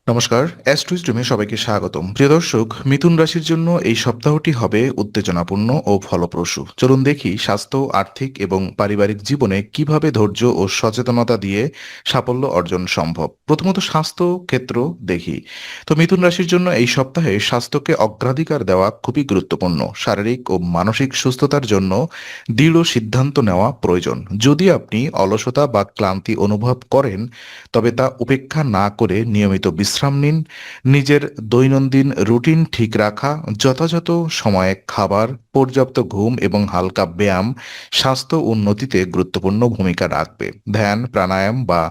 নমস্কার, অ্যাস্ট্রোইস্টমে সবাইকে স্বাগতম। প্রিয় দর্শক, মিথুন রাশির জন্য এই সপ্তাহটি হবে উত্তেজনাপূর্ণ ও ফলপ্রসূ। চলুন দেখি স্বাস্থ্য, আর্থিক এবং পারিবারিক জীবনে কিভাবে ধৈর্য ও সচেতনতা দিয়ে সাফল্য অর্জন সম্ভব। প্রথমত স্বাস্থ্য ক্ষেত্র দেখি। তো মিথুন রাশির জন্য এই সপ্তাহে স্বাস্থ্যকে অগ্রাধিকার দেওয়া খুবই গুরুত্বপূর্ণ। শারীরিক ও মানসিক সুস্থতার জন্য দৃঢ় সিদ্ধান্ত নেওয়া প্রয়োজন। যদি আপনি অলসতা বা ক্লান্তি অনুভব করেন, তবে তা উপেক্ষা না করে নিয়মিত বিশ্রাম নিন। নিজের দৈনন্দিন রুটিন ঠিক রাখা, যথাযথ সময়ে খাবার, পর্যাপ্ত ঘুম এবং হালকা ব্যায়াম স্বাস্থ্য উন্নতিতে গুরুত্বপূর্ণ ভূমিকা রাখবে। ধ্যান, প্রাণায়াম বা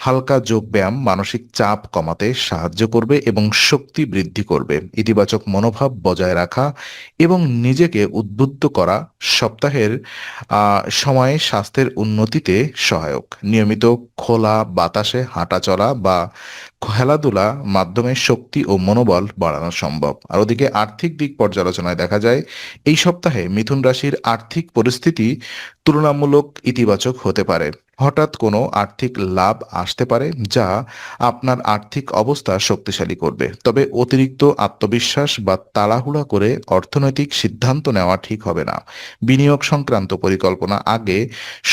হালকা যোগ ব্যায়াম মানসিক চাপ কমাতে সাহায্য করবে এবং শক্তি বৃদ্ধি করবে। ইতিবাচক মনোভাব বজায় রাখা এবং নিজেকে উদ্বুদ্ধ করা সপ্তাহের সময়ে স্বাস্থ্যের উন্নতিতে সহায়ক। নিয়মিত খোলা বাতাসে হাঁটাচলা বা খেলাধুলা মাধ্যমে শক্তি ও মনোবল বাড়ানো সম্ভব। আর ওদিকে আর্থিক দিক পর্যালোচনায় দেখা যায়, এই সপ্তাহে মিথুন রাশির আর্থিক পরিস্থিতি তুলনামূলক ইতিবাচক হতে পারে। হঠাৎ কোনো আর্থিক লাভ আসতে পারে যা আপনার আর্থিক অবস্থা শক্তিশালী করবে। তবে অতিরিক্ত আত্মবিশ্বাস বা তাড়াহুড়া করে অর্থনৈতিক সিদ্ধান্ত নেওয়া ঠিক হবে না। বিনিয়োগ সংক্রান্ত পরিকল্পনা আগে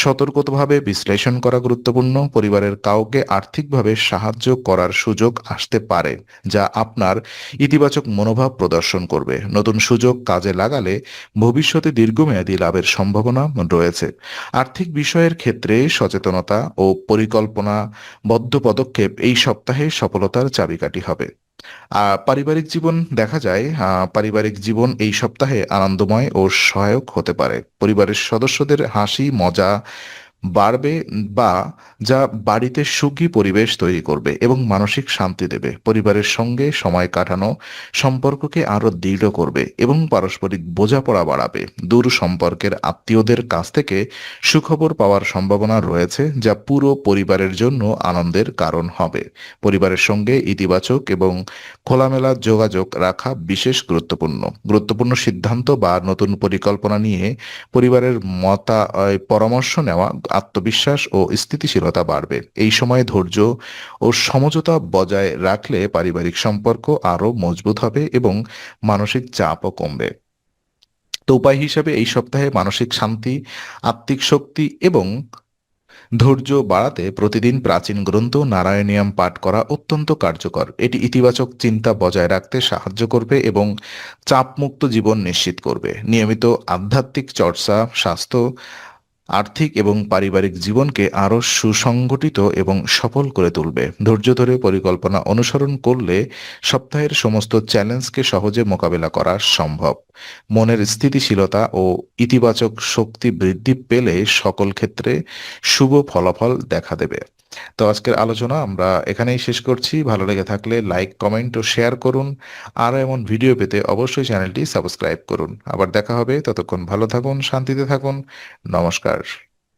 সতর্কভাবে বিশ্লেষণ করা গুরুত্বপূর্ণ। পরিবারের কাউকে আর্থিকভাবে সাহায্য করার সুযোগ আসতে পারে, যা আপনার ইতিবাচক মনোভাব প্রদর্শন করবে। নতুন সুযোগ কাজে লাগালে ভবিষ্যতে দীর্ঘমেয়াদী লাভের সম্ভাবনা রয়েছে। আর্থিক বিষয়ের ক্ষেত্রে সচেতনতা ও পরিকল্পনাবদ্ধ পদক্ষেপ এই সপ্তাহে সফলতার চাবিকাঠি হবে। পারিবারিক জীবন দেখা যায়, পারিবারিক জীবন এই সপ্তাহে আনন্দময় ও সহায়ক হতে পারে। পরিবারের সদস্যদের হাসি মজা বাড়বে, বা যা বাড়িতে সুখী পরিবেশ তৈরি করবে এবং মানসিক শান্তি দেবে। পরিবারের সঙ্গে সময় কাটানো সম্পর্ককে আরো দৃঢ় করবে এবং পারস্পরিক বোঝাপড়া বাড়াবে। দূর সম্পর্কের আত্মীয়দের কাছ থেকে সুখবর পাওয়ার সম্ভাবনা রয়েছে, যা পুরো পরিবারের জন্য আনন্দের কারণ হবে। পরিবারের সঙ্গে ইতিবাচক এবং খোলামেলা যোগাযোগ রাখা বিশেষ গুরুত্বপূর্ণ। গুরুত্বপূর্ণ সিদ্ধান্ত বা নতুন পরিকল্পনা নিয়ে পরিবারের পরামর্শ নেওয়া আত্মবিশ্বাস ও স্থিতিশীলতা বাড়বে। এই সময় ধৈর্য ও সমঝোতা বজায় রাখলে পারিবারিক সম্পর্ক আরও মজবুত হবে এবং মানসিক চাপও কমবে। তো উপায় হিসাবে এই সপ্তাহে মানসিক শান্তি, আত্মিক শক্তি এবং ধৈর্য বাড়াতে প্রতিদিন প্রাচীন গ্রন্থ নারায়ণীয়াম পাঠ করা অত্যন্ত কার্যকর। এটি ইতিবাচক চিন্তা বজায় রাখতে সাহায্য করবে এবং চাপমুক্ত জীবন নিশ্চিত করবে। নিয়মিত আধ্যাত্মিক চর্চা স্বাস্থ্য, আর্থিক এবং পারিবারিক জীবনকে আরও সুসংগঠিত এবং সফল করে তুলবে। ধৈর্য ধরে পরিকল্পনা অনুসরণ করলে সপ্তাহের সমস্ত চ্যালেঞ্জকে সহজে মোকাবেলা করা সম্ভব। মনের স্থিতিশীলতা ও ইতিবাচক শক্তি বৃদ্ধি পেলে সকল ক্ষেত্রে শুভ ফলাফল দেখা দেবে। তো আজকের আলোচনা আমরা এখানেই শেষ করছি। ভালো লেগে থাকলে লাইক, কমেন্ট ও শেয়ার করুন। আরও এমন ভিডিও পেতে অবশ্যই চ্যানেলটি সাবস্ক্রাইব করুন। আবার দেখা হবে, ততক্ষণ ভালো থাকুন, শান্তিতে থাকুন। নমস্কার।